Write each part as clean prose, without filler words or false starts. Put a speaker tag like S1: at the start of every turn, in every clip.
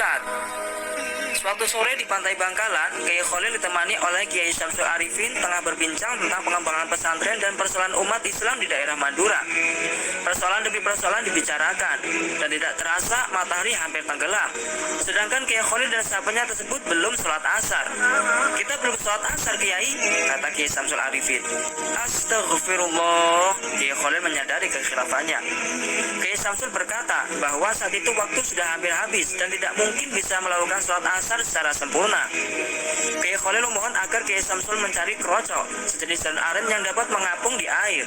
S1: berat. Suatu sore di pantai Bangkalan, Kiai Khalil ditemani oleh Kiai Syamsul Arifin tengah berbincang tentang pengembangan pesantren dan persoalan umat Islam di daerah Madura. Persoalan demi persoalan dibicarakan, dan tidak terasa matahari hampir tenggelam. Sedangkan Kiai Khalil dan sahabatnya tersebut belum sholat asar. "Kita belum sholat asar, Kiai," kata Kiai Syamsul Arifin. "Astagfirullah." Kiai Khalil menyadari kekhilafannya. Kiai Syamsul berkata bahwa saat itu waktu sudah hampir habis dan tidak mungkin bisa melakukan sholat asar secara sempurna. Kiai Khalil memohon agar Kiai Syamsul mencari kroco, sejenis daun aren yang dapat mengapung di air.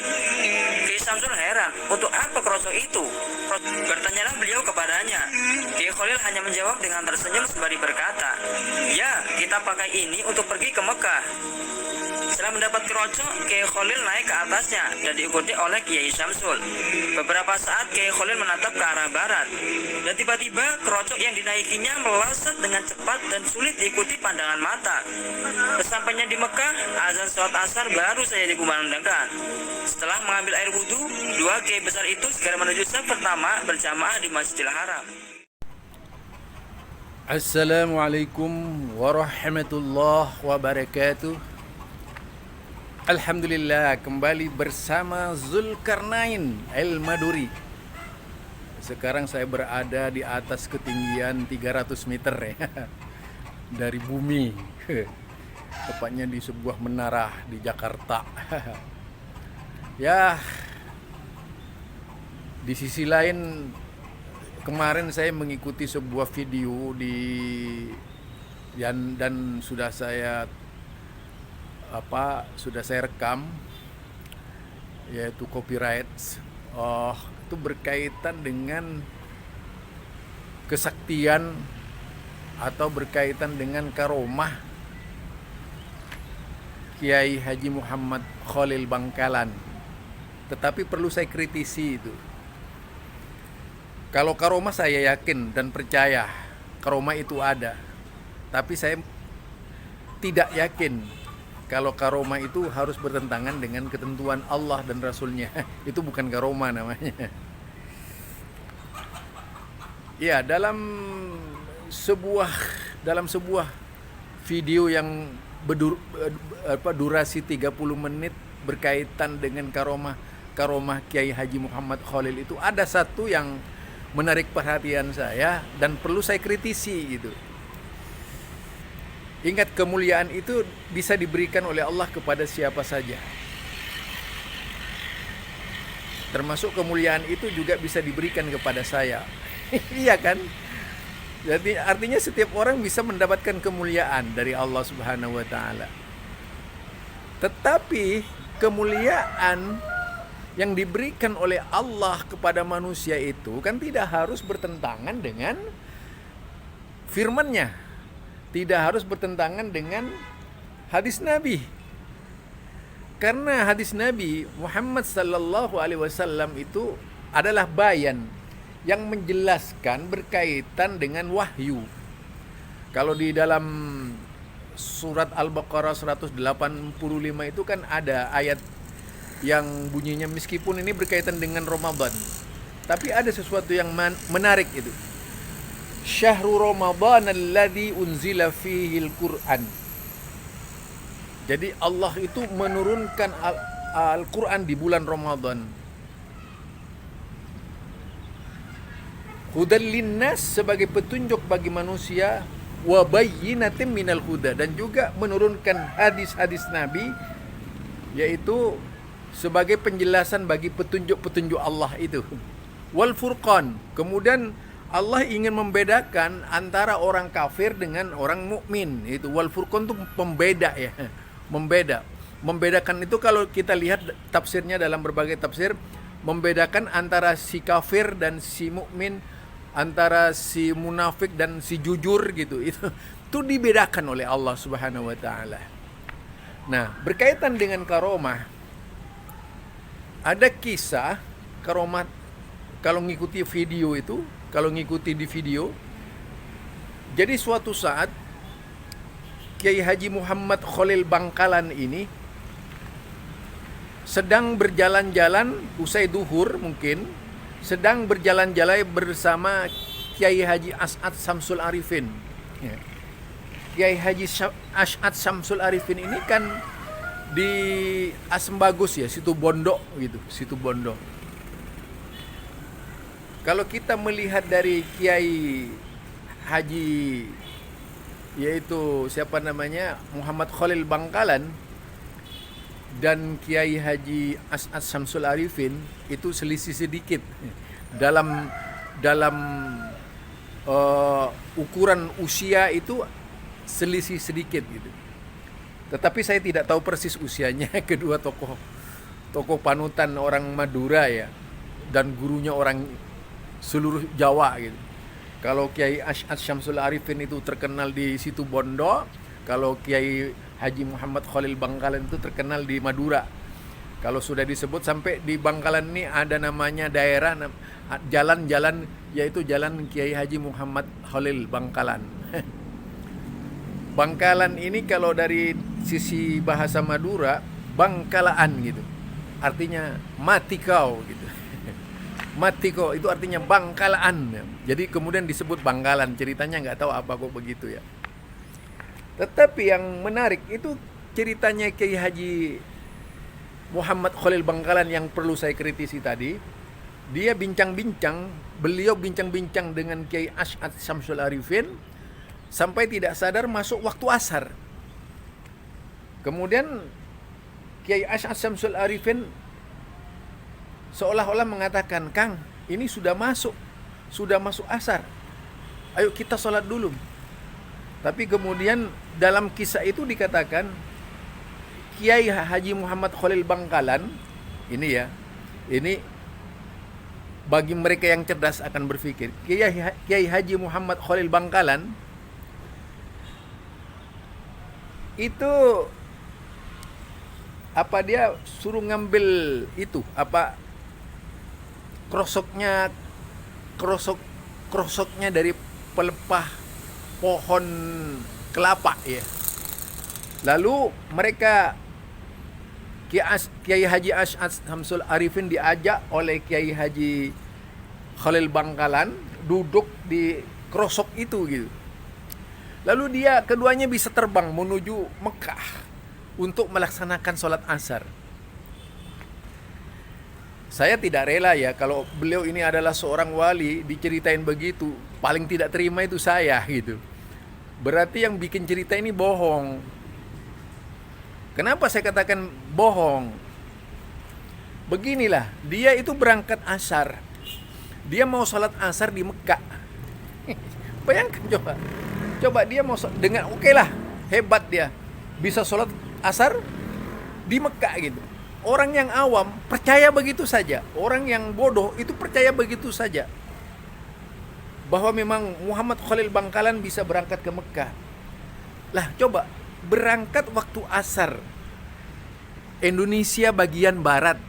S1: Kiai Syamsul heran, untuk apa kroco itu? Bertanyalah beliau kepadanya. Kiai Khalil hanya menjawab dengan tersenyum sembari berkata, "Ya, kita pakai ini untuk pergi ke Mekah." Setelah mendapat kroco, Kiai Khalil naik ke atasnya dan diikuti oleh Kiai Syamsul. Beberapa saat Kiai Khalil menatap ke arah barat, dan tiba-tiba kroco yang dinaikinya melesat dengan cepat dan sulit diikuti pandangan mata. Sesampainya di Mekah, azan sholat asar baru saja dikumandangkan. Setelah mengambil air wudhu, dua kiai besar itu segera menuju saf pertama berjamaah di Masjidil Haram.
S2: Assalamualaikum warahmatullahi wabarakatuh. Alhamdulillah, kembali bersama Zulkarnain Al-Maduri. Sekarang saya berada di atas ketinggian 300 meter ya, dari bumi. Tepatnya di sebuah menara di Jakarta. Ya, di sisi lain kemarin saya mengikuti sebuah video dan sudah saya rekam, yaitu copyright. Itu berkaitan dengan kesaktian atau berkaitan dengan karomah Kiai Haji Muhammad Khalil Bangkalan. Tetapi perlu saya kritisi itu. Kalau karomah saya yakin dan percaya karomah itu ada, tapi saya tidak yakin kalau karomah itu harus bertentangan dengan ketentuan Allah dan Rasulnya. Itu bukan karomah namanya. Ya, dalam sebuah video yang durasi 30 menit berkaitan dengan karomah Kiai Haji Muhammad Khalil, itu ada satu yang menarik perhatian saya dan perlu saya kritisi gitu. Ingat, kemuliaan itu bisa diberikan oleh Allah kepada siapa saja. Termasuk kemuliaan itu juga bisa diberikan kepada saya. Iya kan? Jadi artinya setiap orang bisa mendapatkan kemuliaan dari Allah Subhanahu wa taala. Tetapi kemuliaan yang diberikan oleh Allah kepada manusia itu kan tidak harus bertentangan dengan firman-Nya. Tidak harus bertentangan dengan hadis Nabi. Karena hadis Nabi Muhammad sallallahu alaihi wasallam itu adalah bayan yang menjelaskan berkaitan dengan wahyu. Kalau di dalam surat Al-Baqarah 185 itu kan ada ayat yang bunyinya, meskipun ini berkaitan dengan Ramadan, tapi ada sesuatu yang menarik itu. Syahrul Ramadan alladzi unzila fihil Qur'an. Jadi Allah itu menurunkan Al-Qur'an di bulan Ramadan. Hudan linnas, sebagai petunjuk bagi manusia, wa bayyinatin minal huda, dan juga menurunkan hadis-hadis Nabi, yaitu sebagai penjelasan bagi petunjuk-petunjuk Allah itu. Wal furqan, kemudian Allah ingin membedakan antara orang kafir dengan orang mukmin. Itu wal furqan itu pembeda ya. Membedakan itu kalau kita lihat tafsirnya dalam berbagai tafsir, membedakan antara si kafir dan si mukmin, antara si munafik dan si jujur gitu. Itu dibedakan oleh Allah Subhanahu wa taala. Nah, berkaitan dengan karomah, ada kisah karomah. Kalau ngikuti di video, jadi suatu saat Kiai Haji Muhammad Khalil Bangkalan ini sedang berjalan-jalan usai duhur, mungkin sedang berjalan-jalan bersama Kiai Haji As'ad Syamsul Arifin. Ya. Kiai Haji As'ad Syamsul Arifin ini kan di Asem Bagus ya, Situ Bondo gitu, Situ Bondo. Kalau kita melihat dari Kiai Haji, yaitu siapa namanya, Muhammad Khalil Bangkalan, dan Kiai Haji As'ad Syamsul Arifin, itu selisih sedikit dalam ukuran usia, itu selisih sedikit gitu. Tetapi saya tidak tahu persis usianya kedua tokoh panutan orang Madura ya, dan gurunya orang seluruh Jawa gitu. Kalau Kiai As'ad Syamsul Arifin itu terkenal di Situ Bondo, kalau Kiai Haji Muhammad Khalil Bangkalan itu terkenal di Madura. Kalau sudah disebut sampai di Bangkalan ini ada namanya daerah, jalan-jalan, yaitu Jalan Kiai Haji Muhammad Khalil Bangkalan. Bangkalan ini kalau dari sisi bahasa Madura, Bangkalaan gitu, artinya mati kau gitu. Mati kau itu artinya Bangkalaan. Jadi kemudian disebut Bangkalan. Ceritanya nggak tahu apa kok begitu ya. Tetapi yang menarik itu ceritanya Kiai Haji Muhammad Khalil Bangkalan yang perlu saya kritisi tadi. Beliau bincang-bincang dengan Kiai As'ad Syamsul Arifin sampai tidak sadar masuk waktu asar. Kemudian Kiai As'ad Syamsul Arifin seolah-olah mengatakan, "Kang, ini sudah masuk asar. Ayo kita sholat dulu." Tapi kemudian dalam kisah itu dikatakan Kiai Haji Muhammad Khalil Bangkalan ini bagi mereka yang cerdas akan berpikir, Kiai Haji Muhammad Khalil Bangkalan itu dia suruh ngambil itu krosoknya dari pelepah pohon kelapa ya. Lalu mereka Kiai Haji As'ad Syamsul Arifin diajak oleh Kiai Haji Khalil Bangkalan duduk di krosok itu gitu. Lalu keduanya bisa terbang menuju Mekah untuk melaksanakan sholat asar. Saya tidak rela ya kalau beliau ini adalah seorang wali diceritain begitu. Paling tidak terima itu saya gitu. Berarti yang bikin cerita ini bohong. Kenapa saya katakan bohong? Beginilah, dia itu berangkat asar. Dia mau sholat asar di Mekah. Bayangkan coba dia mau dengan lah, hebat dia. Bisa sholat asar di Mekah gitu. Orang yang awam percaya begitu saja. Orang yang bodoh itu percaya begitu saja bahwa memang Muhammad Khalil Bangkalan bisa berangkat ke Mekah. Lah coba berangkat waktu asar Indonesia bagian barat.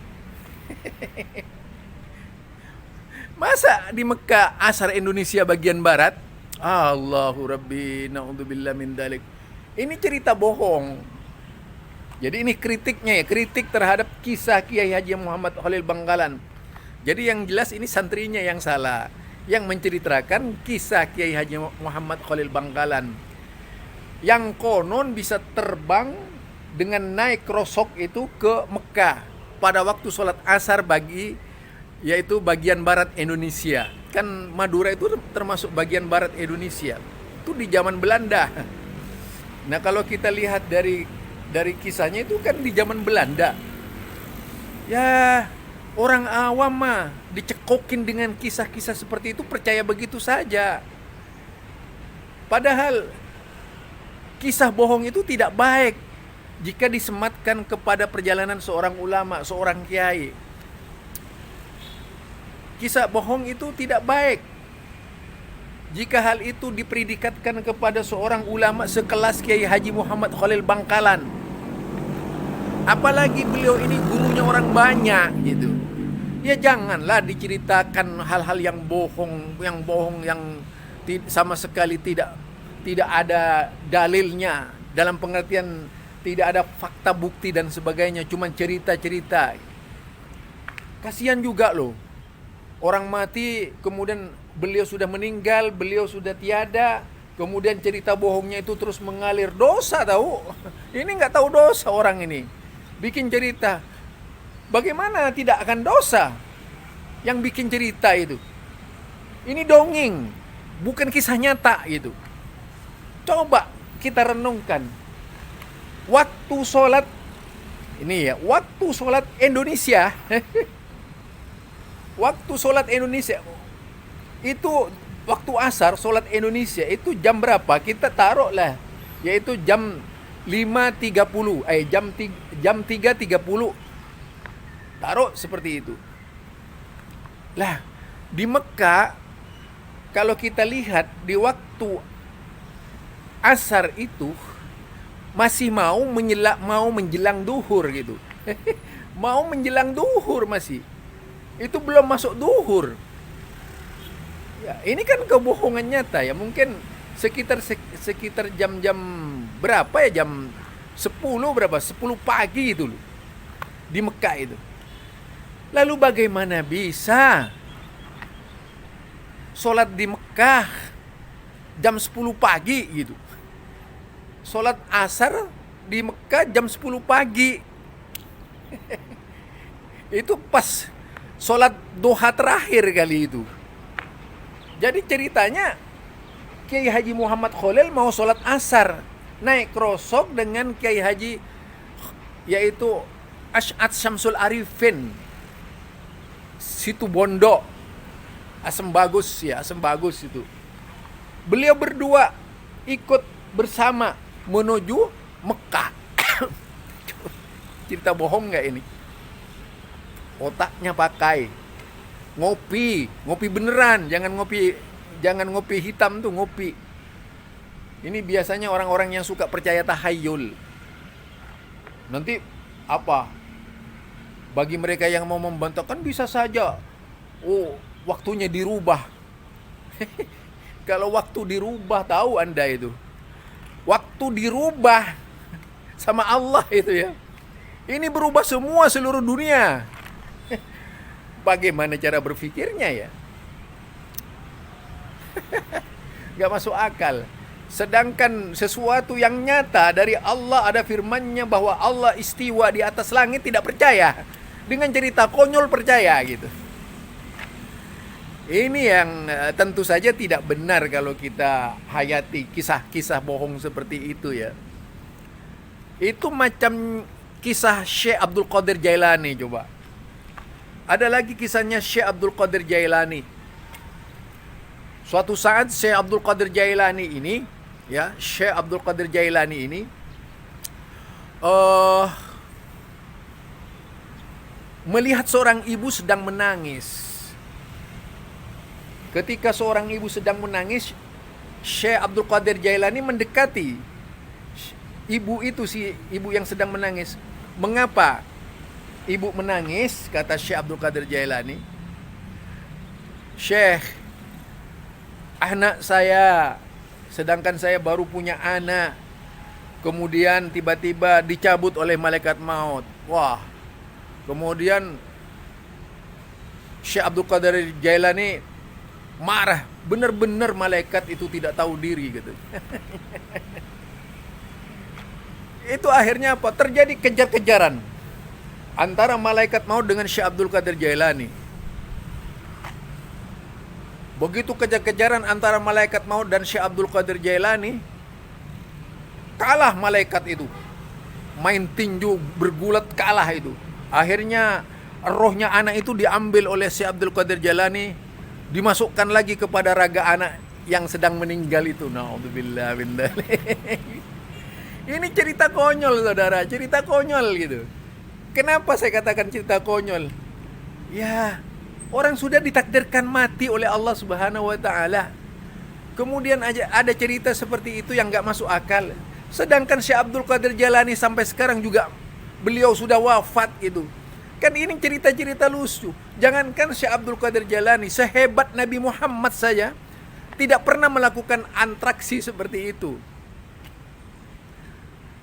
S2: Masa di Mekah asar Indonesia bagian barat? Allahu Rabbi, na'udzubillah min dalik. Ini cerita bohong. Jadi ini kritiknya ya, kritik terhadap kisah Kiai Haji Muhammad Khalil Bangkalan. Jadi yang jelas ini santrinya yang salah, yang menceritakan kisah Kiai Haji Muhammad Khalil Bangkalan, yang konon bisa terbang dengan naik krosok itu ke Mekah pada waktu sholat asar yaitu bagian barat Indonesia. Kan Madura itu termasuk bagian barat Indonesia. Itu di zaman Belanda. Nah kalau kita lihat dari kisahnya itu kan di zaman Belanda. Ya, orang awam mah dicekokin dengan kisah-kisah seperti itu percaya begitu saja. Padahal kisah bohong itu tidak baik jika disematkan kepada perjalanan seorang ulama, seorang kiai. Kisah bohong itu tidak baik jika hal itu dipredikatkan kepada seorang ulama sekelas Kiai Haji Muhammad Khalil Bangkalan. Apalagi beliau ini gurunya orang banyak gitu. Ya janganlah diceritakan hal-hal yang bohong yang sama sekali tidak ada dalilnya, dalam pengertian tidak ada fakta bukti dan sebagainya, cuma cerita-cerita. Kasihan juga loh. Orang mati, kemudian beliau sudah meninggal, beliau sudah tiada, kemudian cerita bohongnya itu terus mengalir. Dosa tahu. Ini nggak tahu dosa orang ini. Bikin cerita. Bagaimana tidak akan dosa yang bikin cerita itu? Ini dongeng, bukan kisah nyata gitu. Coba kita renungkan. Waktu sholat, ini ya, waktu sholat Indonesia. Waktu sholat Indonesia itu waktu asar sholat Indonesia itu jam berapa? Kita taruh lah, yaitu jam 5.30, jam 3.30. Taruh seperti itu. Lah, di Mekah kalau kita lihat di waktu asar itu masih mau menjelang duhur gitu. Mau menjelang duhur masih. Itu belum masuk duhur. Ya, ini kan kebohongan nyata ya. Mungkin sekitar jam-jam berapa ya? Jam 10 berapa? 10 pagi itu loh. Di Mekah itu. Lalu bagaimana bisa sholat di Mekah jam 10 pagi gitu? Sholat asar di Mekah jam 10 pagi. Itu pas sholat duha terakhir kali itu. Jadi ceritanya Kiai Haji Muhammad Khalil mau sholat asar, naik krosok dengan Kiai Haji yaitu Asy'ad Syamsul Arifin situ Bondo, Asem Bagus itu. Beliau berdua ikut bersama menuju Mekah. Cerita bohong nggak ini? Otaknya pakai ngopi beneran, jangan ngopi hitam tuh, ngopi. Ini biasanya orang-orang yang suka percaya tahayul. Nanti apa? Bagi mereka yang mau membantah kan bisa saja. Oh, waktunya dirubah. Kalau waktu dirubah, tahu Anda itu. Waktu dirubah sama Allah itu ya. Ini berubah semua seluruh dunia. Bagaimana cara berpikirnya ya? Gak masuk akal. Sedangkan sesuatu yang nyata dari Allah, ada firman-Nya bahwa Allah istiwa di atas langit, tidak percaya. Dengan cerita konyol percaya gitu. Ini yang tentu saja tidak benar kalau kita hayati kisah-kisah bohong seperti itu ya. Itu macam kisah Syekh Abdul Qadir Jailani coba. Ada lagi kisahnya Syekh Abdul Qadir Jailani. Suatu saat Syekh Abdul Qadir Jailani ini, ya, Syekh Abdul Qadir Jailani ini melihat seorang ibu sedang menangis. Ketika seorang ibu sedang menangis, Syekh Abdul Qadir Jailani mendekati ibu itu, si ibu yang sedang menangis. Mengapa ibu menangis? Kata Syekh Abdul Qadir Jailani, Syekh, anak saya, sedangkan saya baru punya anak, kemudian tiba-tiba dicabut oleh malaikat maut. Wah, kemudian Syekh Abdul Qadir Jailani marah, benar-benar malaikat itu tidak tahu diri gitu. Itu akhirnya apa? Terjadi kejar-kejaran antara malaikat maut dengan Syekh Abdul Qadir Jailani. Begitu kejar-kejaran antara malaikat maut dan Syekh Abdul Qadir Jailani, kalah malaikat itu. Main tinju bergulat, kalah itu. Akhirnya rohnya anak itu diambil oleh Syekh Abdul Qadir Jailani, dimasukkan lagi kepada raga anak yang sedang meninggal itu. Na'udzubillah min dzalik. Ini cerita konyol saudara, cerita konyol gitu. Kenapa saya katakan cerita konyol? Ya, orang sudah ditakdirkan mati oleh Allah Subhanahu wa taala. Kemudian ada cerita seperti itu yang gak masuk akal. Sedangkan Syekh Abdul Qadir Jailani sampai sekarang juga beliau sudah wafat itu. Kan ini cerita-cerita lucu. Jangankan Syekh Abdul Qadir Jailani, sehebat Nabi Muhammad saja tidak pernah melakukan atraksi seperti itu.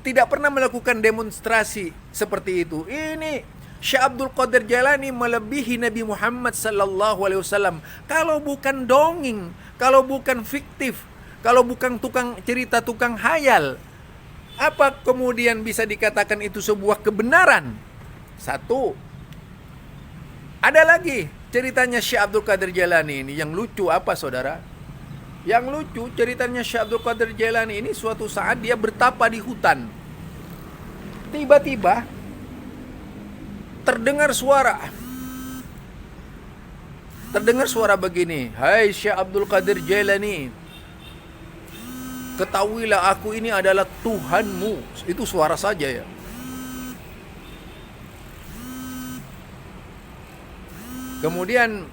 S2: Tidak pernah melakukan demonstrasi seperti itu. Ini Syekh Abdul Qadir Jailani melebihi Nabi Muhammad sallallahu alaihi wasallam. Kalau bukan dongeng, kalau bukan fiktif, kalau bukan tukang cerita, tukang hayal, apa kemudian bisa dikatakan itu sebuah kebenaran? Satu. Ada lagi ceritanya Syekh Abdul Qadir Jailani ini yang lucu apa saudara? Yang lucu ceritanya Syekh Abdul Qadir Jailani ini suatu saat dia bertapa di hutan. Tiba-tiba terdengar suara begini, "Hai Syekh Abdul Qadir Jailani, ketahuilah aku ini adalah Tuhanmu." Itu suara saja ya. Kemudian,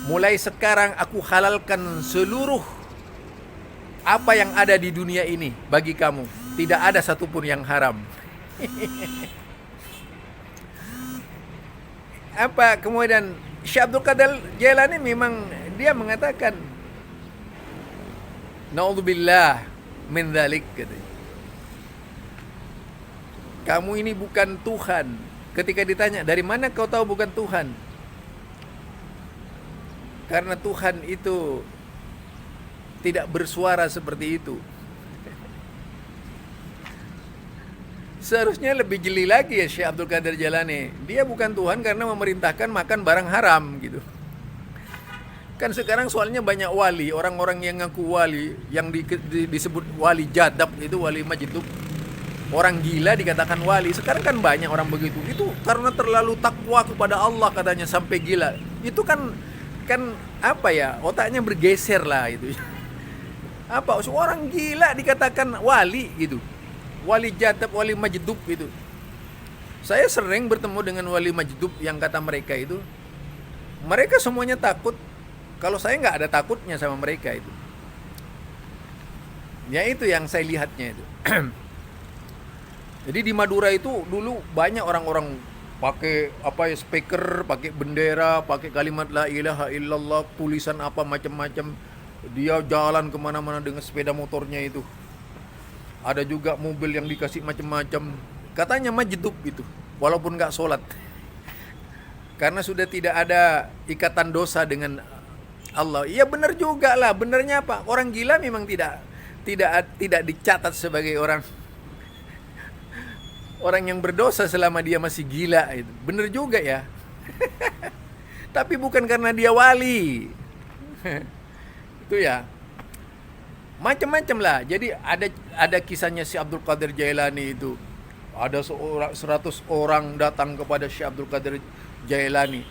S2: mulai sekarang aku halalkan seluruh apa yang ada di dunia ini bagi kamu. Tidak ada satupun yang haram. Apa kemudian Syekh Abdul Qadir Jailani memang dia mengatakan, "Naudzubillah min dzalik," katanya. Kamu ini bukan Tuhan. Ketika ditanya, "Dari mana kau tahu bukan Tuhan?" Karena Tuhan itu tidak bersuara seperti itu. Seharusnya lebih jeli lagi ya Syekh Abdul Qadir Jailani. Dia bukan Tuhan karena memerintahkan makan barang haram gitu. Kan sekarang soalnya banyak wali, orang-orang yang ngaku wali, yang disebut wali jadab itu, wali majdub. Orang gila dikatakan wali. Sekarang kan banyak orang begitu. Itu karena terlalu takwa kepada Allah katanya sampai gila. Itu kan apa ya, otaknya bergeser lah itu. Apa seorang gila dikatakan wali gitu. Wali jadab, wali majdub itu. Saya sering bertemu dengan wali majdub yang kata mereka itu, mereka semuanya takut. Kalau saya nggak ada takutnya sama mereka itu. Ya itu yang saya lihatnya itu. Jadi di Madura itu dulu banyak orang-orang pakai apa ya, speaker, pakai bendera, pakai kalimat la ilaha illallah, tulisan apa macam-macam. Dia jalan kemana-mana dengan sepeda motornya itu. Ada juga mobil yang dikasih macam-macam. Katanya majdub itu, walaupun nggak sholat. Karena sudah tidak ada ikatan dosa dengan Allah. Iya benar juga lah. Benernya apa? Orang gila memang tidak dicatat sebagai orang yang berdosa selama dia masih gila itu. Bener juga ya. Tapi bukan karena dia wali. Itu ya. Macam-macam lah. Jadi ada kisahnya Syekh Abdul Qadir Jailani itu. Ada 100 orang datang kepada Syekh Abdul Qadir Jailani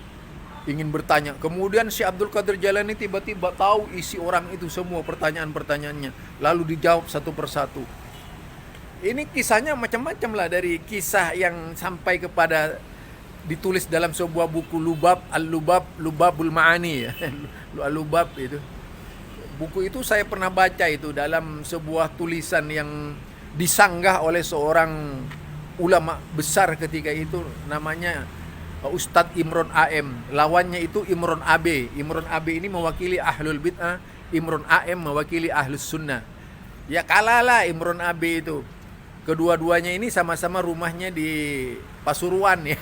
S2: ingin bertanya. Kemudian Syekh Abdul Qadir Jailani tiba-tiba tahu isi orang itu semua, pertanyaan-pertanyaannya, lalu dijawab satu persatu. Ini kisahnya macam-macam lah, dari kisah yang sampai kepada ditulis dalam sebuah buku Lubabul Ma'ani ya. Al-Lubab itu. Buku itu saya pernah baca itu dalam sebuah tulisan yang disanggah oleh seorang ulama besar ketika itu, namanya Ustadz Imron AM. Lawannya itu Imron AB. Imron AB ini mewakili Ahlul Bid'ah, Imron AM mewakili Ahlus Sunnah. Ya kalah lah Imron AB itu. Kedua-duanya ini sama-sama rumahnya di Pasuruan ya.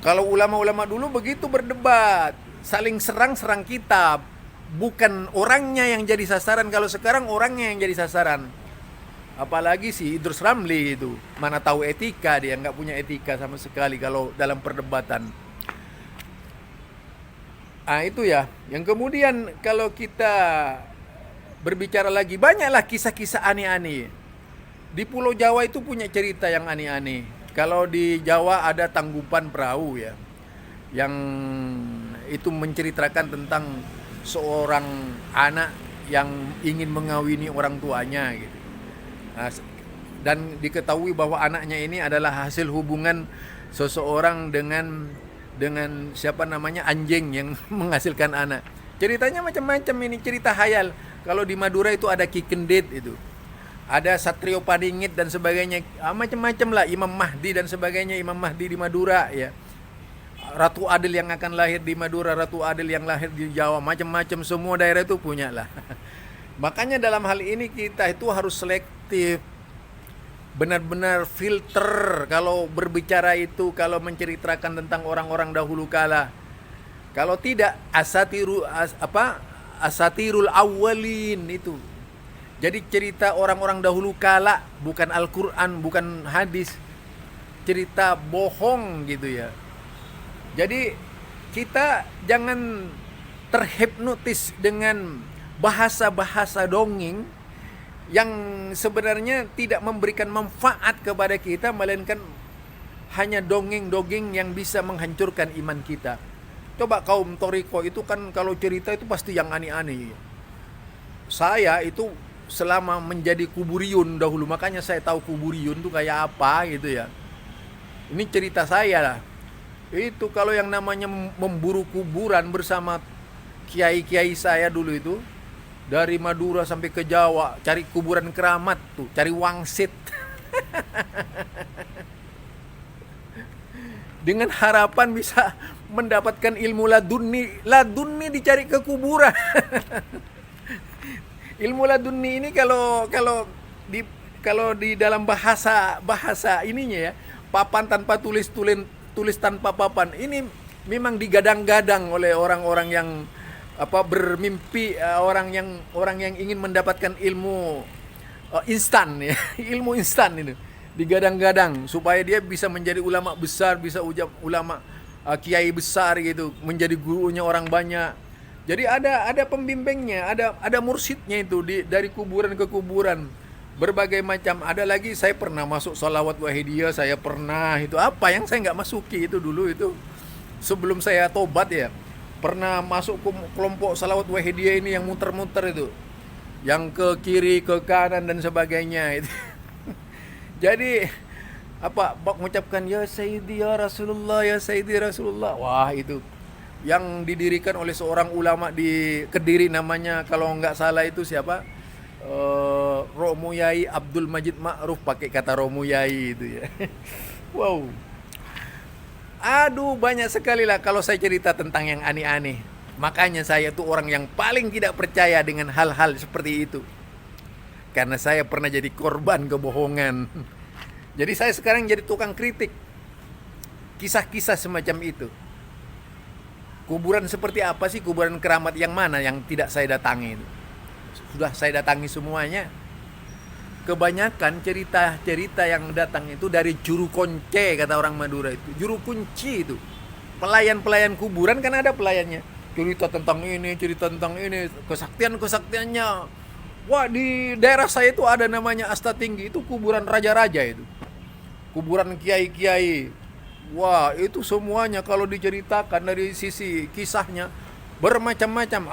S2: Kalau ulama-ulama dulu begitu berdebat, saling serang kitab. Bukan orangnya yang jadi sasaran. Kalau sekarang orangnya yang jadi sasaran. Apalagi si Idrus Ramli itu, mana tahu etika, dia nggak punya etika sama sekali kalau dalam perdebatan. Itu ya. Yang kemudian kalau kita berbicara lagi, banyaklah kisah-kisah aneh-aneh. Di Pulau Jawa itu punya cerita yang aneh-aneh. Kalau di Jawa ada Tanggupan Perahu ya, yang itu menceritakan tentang seorang anak yang ingin mengawini orang tuanya gitu. Dan diketahui bahwa anaknya ini adalah hasil hubungan seseorang dengan siapa namanya, anjing yang menghasilkan anak. Ceritanya macam-macam, ini cerita hayal. Kalau di Madura itu ada Ki Kendit itu, ada Satrio Padingit dan sebagainya, macam-macam lah, Imam Mahdi dan sebagainya. Imam Mahdi di Madura ya, Ratu Adil yang akan lahir di Madura, Ratu Adil yang lahir di Jawa, macam-macam, semua daerah itu punya lah. Makanya dalam hal ini kita itu harus selektif. benar-benar filter kalau berbicara itu, kalau menceritakan tentang orang-orang dahulu kala. Kalau tidak asatirul awwalin itu. Jadi cerita orang-orang dahulu kala, bukan Al-Qur'an, bukan hadis. Cerita bohong gitu ya. Jadi kita jangan terhipnotis dengan bahasa-bahasa dongeng yang sebenarnya tidak memberikan manfaat kepada kita, melainkan hanya dongeng-dongeng yang bisa menghancurkan iman kita. Coba kaum Toriko itu kan kalau cerita itu pasti yang aneh-aneh. Saya itu selama menjadi kuburiyun dahulu, makanya saya tahu kuburiyun itu kayak apa gitu ya. Ini cerita saya lah. Itu kalau yang namanya memburu kuburan bersama kiai-kiai saya dulu itu, dari Madura sampai ke Jawa, cari kuburan keramat tuh, cari wangsit. Dengan harapan bisa mendapatkan ilmu ladunni dicari ke kuburan. Ilmu ladunni ini kalau di dalam bahasa ininya ya, papan tanpa tulis tanpa papan, ini memang digadang-gadang oleh orang-orang yang bermimpi, orang yang ingin mendapatkan ilmu instan ya. Ilmu instan itu digadang-gadang supaya dia bisa menjadi ulama besar, bisa ulama kiai besar gitu, menjadi gurunya orang banyak. Jadi ada pembimbingnya, ada mursyidnya itu dari kuburan ke kuburan, berbagai macam. Ada lagi saya pernah masuk sholawat wahidiyah, saya pernah itu apa yang saya nggak masuki itu dulu itu sebelum saya tobat ya, pernah masuk kelompok sholawat wahidiyah ini yang muter-muter itu, yang ke kiri ke kanan dan sebagainya itu. Jadi mengucapkan ya Sayyidi ya Rasulullah, ya Sayyidi Rasulullah. Wah, itu yang didirikan oleh seorang ulama di Kediri, namanya kalau nggak salah itu siapa? Romo Yai Abdul Majid Ma'ruf, pakai kata Romo Yai itu ya. Wow. Aduh, banyak sekali lah kalau saya cerita tentang yang aneh-aneh. Makanya saya tuh orang yang paling tidak percaya dengan hal-hal seperti itu. Karena saya pernah jadi korban kebohongan. Jadi saya sekarang jadi tukang kritik kisah-kisah semacam itu. Kuburan seperti apa sih, kuburan keramat yang mana yang tidak saya datangi itu? Sudah saya datangi semuanya. Kebanyakan cerita-cerita yang datang itu dari juru konce, kata orang Madura itu. Juru kunci itu. Pelayan-pelayan kuburan kan ada pelayannya. Cerita tentang ini, kesaktiannya. Wah, di daerah saya itu ada namanya Asta Tinggi, itu kuburan raja-raja itu. Kuburan kiai-kiai. Wah, itu semuanya kalau diceritakan dari sisi kisahnya bermacam-macam.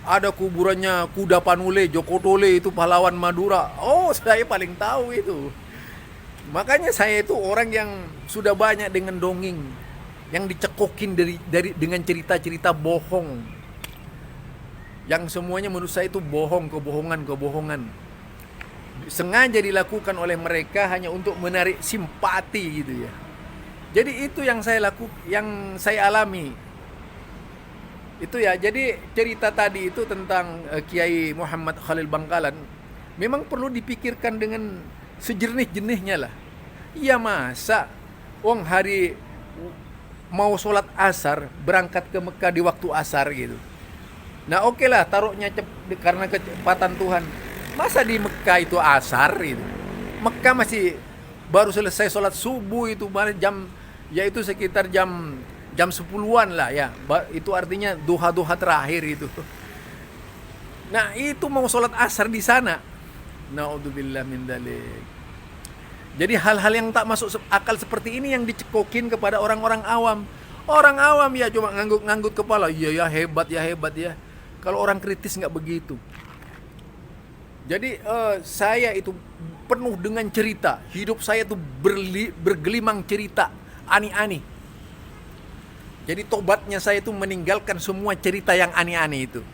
S2: Ada kuburannya Kuda Panule, Joko Tole, itu pahlawan Madura. Oh, saya paling tahu itu. Makanya saya itu orang yang sudah banyak dengan dongeng yang dicekokin dengan cerita-cerita bohong. Yang semuanya menurut saya itu bohong, kebohongan. Sengaja dilakukan oleh mereka hanya untuk menarik simpati gitu ya. Jadi itu yang saya alami. Itu ya, jadi cerita tadi itu tentang Kiai Muhammad Khalil Bangkalan memang perlu dipikirkan dengan sejernih-jernihnya lah. Iya, masa hari mau sholat asar berangkat ke Mekah di waktu asar gitu. Nah oke lah, taruhnya karena kecepatan Tuhan. Masa di Mekah itu asar itu? Mekah masih baru selesai sholat subuh itu yaitu sekitar jam 10-an lah ya. Itu artinya duha terakhir itu. Nah itu mau sholat asar di sana. Naudzubillah min dzalik. Jadi hal-hal yang tak masuk akal seperti ini yang dicekokin kepada orang-orang awam. Orang awam ya cuma ngangguk kepala. Iya ya, hebat ya. Kalau orang kritis nggak begitu. Jadi saya itu penuh dengan cerita. Hidup saya itu bergelimang cerita aneh-aneh. Jadi tobatnya saya itu meninggalkan semua cerita yang aneh-aneh itu.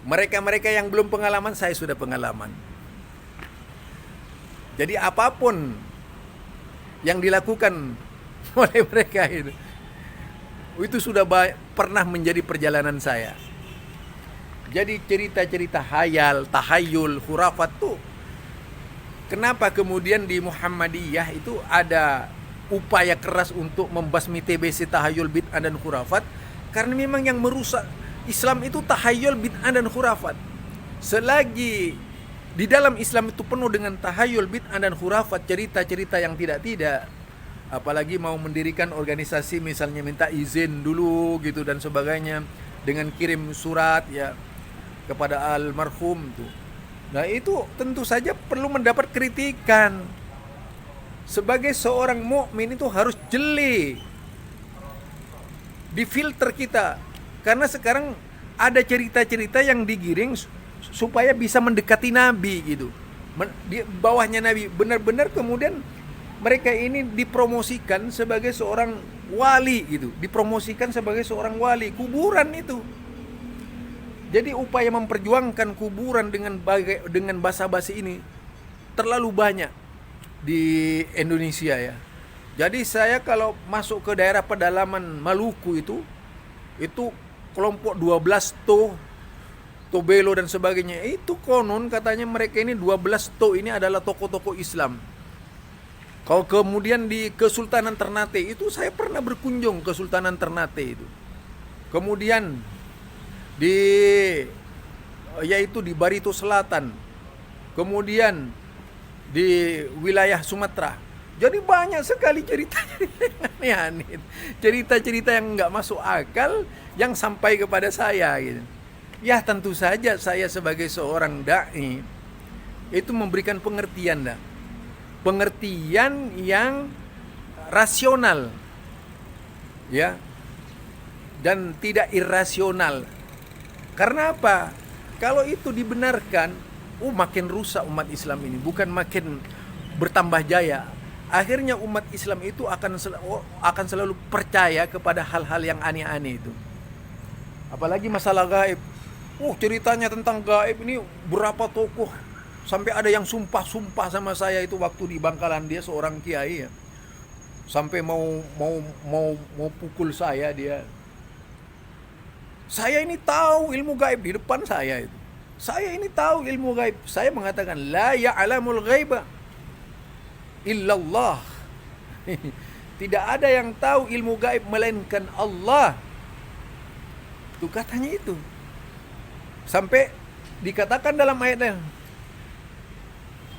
S2: Mereka-mereka yang belum pengalaman, saya sudah pengalaman. Jadi apapun yang dilakukan oleh mereka itu sudah pernah menjadi perjalanan saya. Jadi cerita-cerita hayal, tahayul, khurafat tuh kenapa kemudian di Muhammadiyah itu ada upaya keras untuk membasmi TBC tahayul bid'ah dan khurafat? Karena memang yang merusak Islam itu tahayul bid'ah dan khurafat. Selagi di dalam Islam itu penuh dengan tahayul bid'ah dan khurafat, cerita-cerita yang tidak-tidak, apalagi mau mendirikan organisasi misalnya minta izin dulu gitu dan sebagainya dengan kirim surat ya kepada almarhum tuh. Nah, itu tentu saja perlu mendapat kritikan. Sebagai seorang mukmin itu harus jeli. Difilter kita. Karena sekarang ada cerita-cerita yang digiring supaya bisa mendekati Nabi gitu. Di bawahnya Nabi benar-benar kemudian mereka ini dipromosikan sebagai seorang wali gitu, dipromosikan sebagai seorang wali kuburan itu. Jadi upaya memperjuangkan kuburan dengan basa-basi ini terlalu banyak di Indonesia ya. Jadi saya kalau masuk ke daerah pedalaman Maluku itu kelompok 12 Tobelo dan sebagainya, itu konon katanya mereka ini 12 ini adalah tokoh-tokoh Islam. Kalau kemudian di Kesultanan Ternate itu saya pernah berkunjung ke Kesultanan Ternate itu. Kemudian yaitu di Barito Selatan. Kemudian di wilayah Sumatera. Jadi banyak sekali cerita-cerita yang nggak masuk akal yang sampai kepada saya gitu. Ya tentu saja saya sebagai seorang dai itu memberikan pengertian yang rasional ya dan tidak irasional. Karena apa? Kalau itu dibenarkan, makin rusak umat Islam ini, bukan makin bertambah jaya. Akhirnya umat Islam itu akan selalu percaya kepada hal-hal yang aneh-aneh itu. Apalagi masalah gaib. Ceritanya tentang gaib ini berapa tokoh sampai ada yang sumpah sama saya itu waktu di Bangkalan, dia seorang kiai ya. Sampai mau pukul saya dia. Saya ini tahu ilmu gaib di depan saya itu. Saya ini tahu ilmu gaib. Saya mengatakan la ya'lamul ghaiba illallah. Tidak ada yang tahu ilmu gaib melainkan Allah. Itu katanya itu. Sampai dikatakan dalam ayatnya,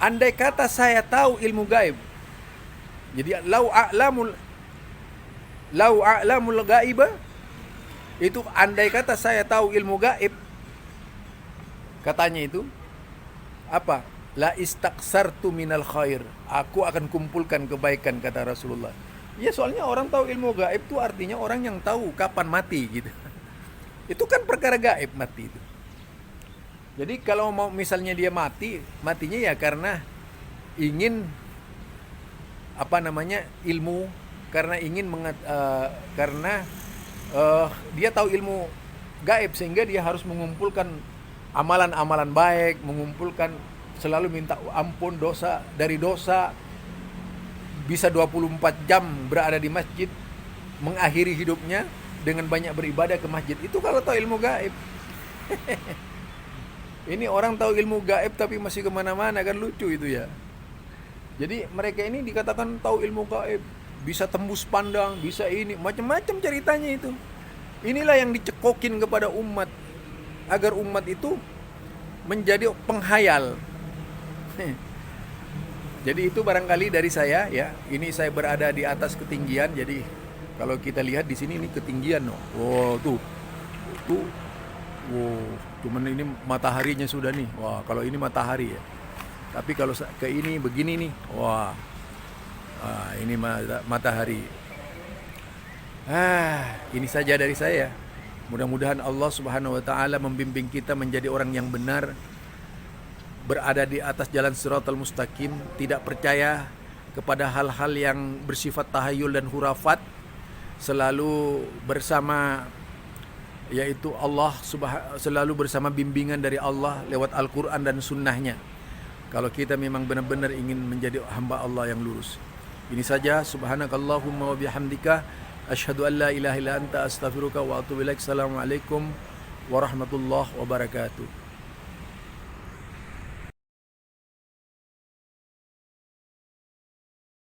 S2: andai kata saya tahu ilmu gaib. Jadi lau a'lamul gaiba, itu andai kata saya tahu ilmu gaib, katanya itu apa? La istaksartu minal khair. Aku akan kumpulkan kebaikan, kata Rasulullah. Ya soalnya orang tahu ilmu gaib itu artinya orang yang tahu kapan mati gitu. Itu kan perkara gaib mati itu. Jadi kalau mau misalnya dia matinya ya karena ingin ilmu, karena ingin dia tahu ilmu gaib sehingga dia harus mengumpulkan amalan-amalan baik, mengumpulkan selalu minta ampun dari dosa, bisa 24 jam berada di masjid, mengakhiri hidupnya dengan banyak beribadah ke masjid. Itu kalau tahu ilmu gaib. Ini orang tahu ilmu gaib tapi masih kemana-mana, kan lucu itu ya. Jadi mereka ini dikatakan tahu ilmu gaib, bisa tembus pandang, bisa ini, macam-macam ceritanya itu. Inilah yang dicekokin kepada umat, agar umat itu menjadi penghayal. Jadi itu barangkali dari saya ya. Ini saya berada di atas ketinggian, jadi kalau kita lihat di sini ini ketinggian loh. Tuh. Cuman ini mataharinya sudah nih. Wah, kalau ini matahari ya. Tapi kalau ke ini begini nih. Wah, ini matahari. Ini saja dari saya. Mudah-mudahan Allah Subhanahu wa taala membimbing kita menjadi orang yang benar, berada di atas jalan Shiratal Mustaqim, tidak percaya kepada hal-hal yang bersifat tahayul dan hurafat, selalu bersama yaitu Allah, selalu bersama bimbingan dari Allah lewat Al-Quran dan Sunnahnya. Kalau kita memang benar-benar ingin menjadi hamba Allah yang lurus. Ini saja. Subhanakallahumma wa bihamdika, asyhadu an la ilaha illa anta, astaghfiruka wa atubu ilaik. Assalamualaikum warahmatullahi wabarakatuh.